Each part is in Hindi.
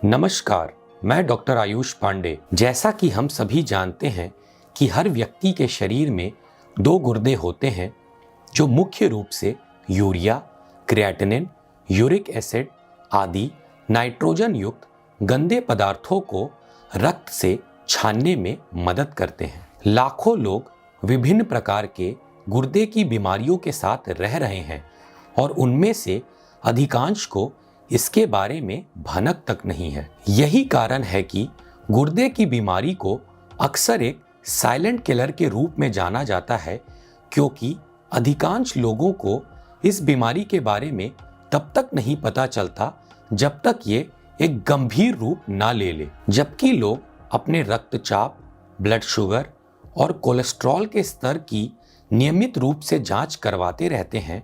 नमस्कार, मैं डॉक्टर आयुष पांडे। जैसा कि हम सभी जानते हैं कि हर व्यक्ति के शरीर में 2 गुर्दे होते हैं जो मुख्य रूप से यूरिया, क्रिएटिनिन, यूरिक एसिड आदि नाइट्रोजन युक्त गंदे पदार्थों को रक्त से छानने में मदद करते हैं। लाखों लोग विभिन्न प्रकार के गुर्दे की बीमारियों के साथ रह रहे हैं और उनमें से अधिकांश को इसके बारे में भनक तक नहीं है। यही कारण है कि गुर्दे की बीमारी को अक्सर एक साइलेंट किलर के रूप में जाना जाता है, क्योंकि अधिकांश लोगों को इस बीमारी के बारे में तब तक नहीं पता चलता जब तक ये एक गंभीर रूप ना ले ले। जबकि लोग अपने रक्तचाप, ब्लड शुगर और कोलेस्ट्रॉल के स्तर की नियमित रूप से जांच करवाते रहते हैं,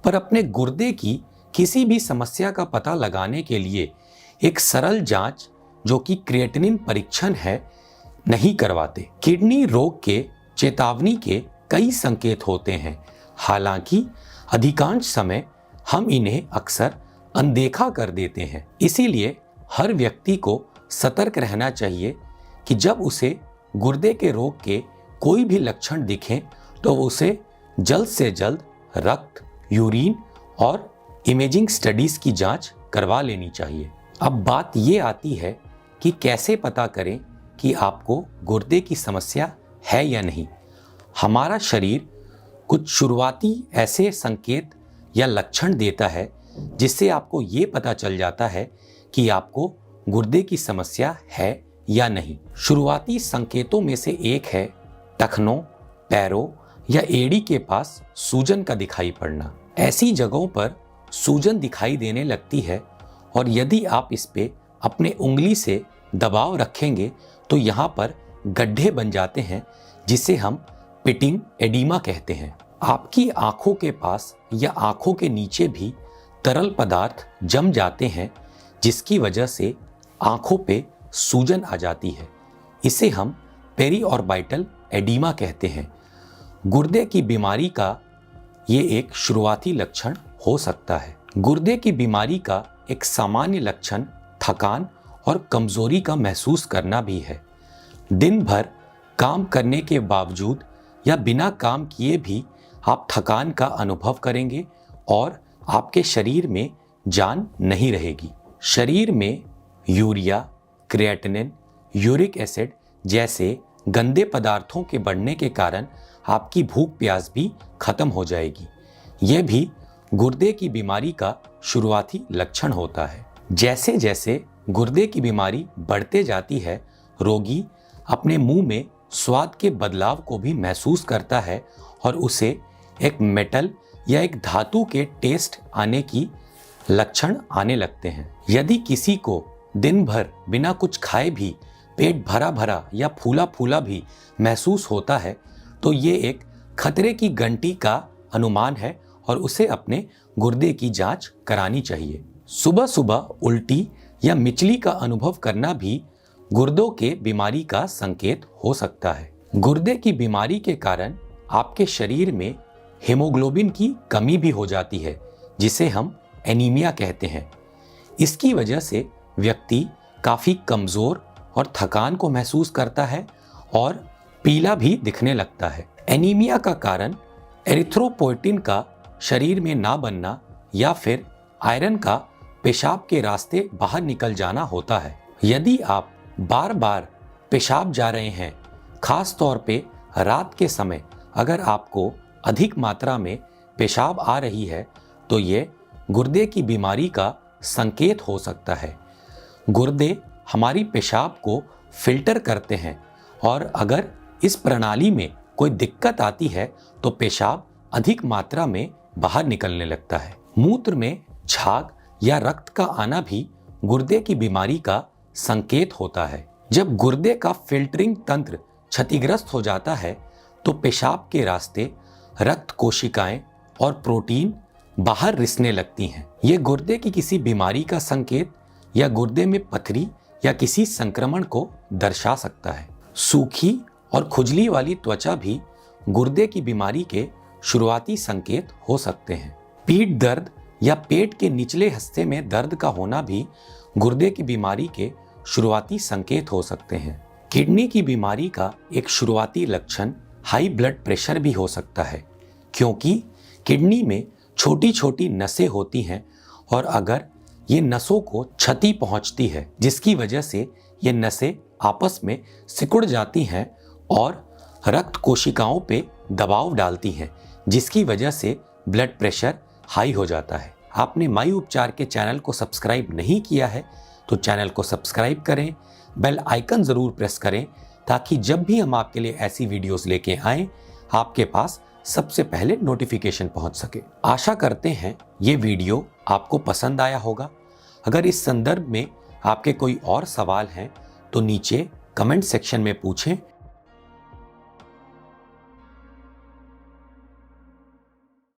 पर अपने गुर्दे की किसी भी समस्या का पता लगाने के लिए एक सरल जांच जो कि क्रिएटिनिन परीक्षण है नहीं करवाते। किडनी रोग के चेतावनी के कई संकेत होते हैं, हालांकि अधिकांश समय हम इन्हें अक्सर अनदेखा कर देते हैं। इसीलिए हर व्यक्ति को सतर्क रहना चाहिए कि जब उसे गुर्दे के रोग के कोई भी लक्षण दिखें तो उसे जल्द से जल्द रक्त, यूरिन और इमेजिंग स्टडीज की जांच करवा लेनी चाहिए। अब बात ये आती है कि कैसे पता करें कि आपको गुर्दे की समस्या है या नहीं। हमारा शरीर कुछ शुरुआती ऐसे संकेत या लक्षण देता है जिससे आपको ये पता चल जाता है कि आपको गुर्दे की समस्या है या नहीं। शुरुआती संकेतों में से एक है टखनों, पैरों या एड़ी के पास सूजन का दिखाई पड़ना। ऐसी जगहों पर सूजन दिखाई देने लगती है और यदि आप इस पे अपने उंगली से दबाव रखेंगे तो यहाँ पर गड्ढे बन जाते हैं, जिसे हम पिटिंग एडिमा कहते हैं। आपकी आंखों के पास या आंखों के नीचे भी तरल पदार्थ जम जाते हैं, जिसकी वजह से आंखों पे सूजन आ जाती है। इसे हम पेरीऑर्बिटल एडिमा कहते हैं। गुर्दे की बीमारी का ये एक शुरुआती लक्षण हो सकता है। गुर्दे की बीमारी का एक सामान्य लक्षण थकान और कमजोरी का महसूस करना भी है। दिन भर काम करने के बावजूद या बिना काम किए भी आप थकान का अनुभव करेंगे और आपके शरीर में जान नहीं रहेगी। शरीर में यूरिया, क्रिएटिनिन, यूरिक एसिड जैसे गंदे पदार्थों के बढ़ने के कारण आपकी भूख प्यास भी खत्म हो जाएगी। यह भी गुर्दे की बीमारी का शुरुआती लक्षण होता है। जैसे जैसे गुर्दे की बीमारी बढ़ते जाती है, रोगी अपने मुंह में स्वाद के बदलाव को भी महसूस करता है और उसे एक मेटल या एक धातु के टेस्ट आने की लक्षण आने लगते हैं। यदि किसी को दिन भर बिना कुछ खाए भी पेट भरा भरा या फूला फूला भी महसूस होता है तो ये एक खतरे की घंटी का अनुमान है और उसे अपने गुर्दे की जांच करानी चाहिए। सुबह सुबह उल्टी या मिचली का अनुभव करना भी गुर्दों के बीमारी का संकेत हो सकता है। गुर्दे की बीमारी के कारण आपके शरीर में हीमोग्लोबिन की कमी भी हो जाती है, जिसे हम एनीमिया कहते हैं। इसकी वजह से व्यक्ति काफी कमजोर और थकान को महसूस करता है और पीला भी दिखने लगता है। एनीमिया का कारण एरिथ्रोपोइटिन का शरीर में ना बनना या फिर आयरन का पेशाब के रास्ते बाहर निकल जाना होता है। यदि आप बार बार पेशाब जा रहे हैं, खास तौर पे रात के समय अगर आपको अधिक मात्रा में पेशाब आ रही है तो ये गुर्दे की बीमारी का संकेत हो सकता है। गुर्दे हमारी पेशाब को फिल्टर करते हैं और अगर इस प्रणाली में कोई दिक्कत आती है तो पेशाब अधिक मात्रा में बाहर निकलने लगता है। मूत्र में झाग या रक्त का आना भी गुर्दे की बीमारी का संकेत होता है। जब गुर्दे का फिल्टरिंग तंत्र क्षतिग्रस्त हो जाता है तो पेशाब के रास्ते रक्त कोशिकाएं और प्रोटीन बाहर रिसने लगती हैं। ये गुर्दे की किसी बीमारी का संकेत या गुर्दे में पथरी या किसी संक्रमण को दर्शा सकता है। सूखी और खुजली वाली त्वचा भी गुर्दे की बीमारी के शुरुआती संकेत हो सकते हैं। पीठ दर्द या पेट के निचले हिस्से में दर्द का होना भी गुर्दे की बीमारी के शुरुआती संकेत हो सकते हैं। किडनी की बीमारी का एक शुरुआती लक्षण हाई ब्लड प्रेशर भी हो सकता है, क्योंकि किडनी में छोटी छोटी नसें होती हैं और अगर ये नसों को क्षति पहुंचती है, जिसकी वजह से ये नसें आपस में सिकुड़ जाती हैं और रक्त कोशिकाओं पे दबाव डालती हैं, जिसकी वजह से ब्लड प्रेशर हाई हो जाता है। आपने माई उपचार के चैनल को सब्सक्राइब नहीं किया है तो चैनल को सब्सक्राइब करें, बेल आइकन ज़रूर प्रेस करें, ताकि जब भी हम आपके लिए ऐसी वीडियोस लेके आएं आपके पास सबसे पहले नोटिफिकेशन पहुंच सके। आशा करते हैं ये वीडियो आपको पसंद आया होगा। अगर इस संदर्भ में आपके कोई और सवाल हैं तो नीचे कमेंट सेक्शन में पूछें,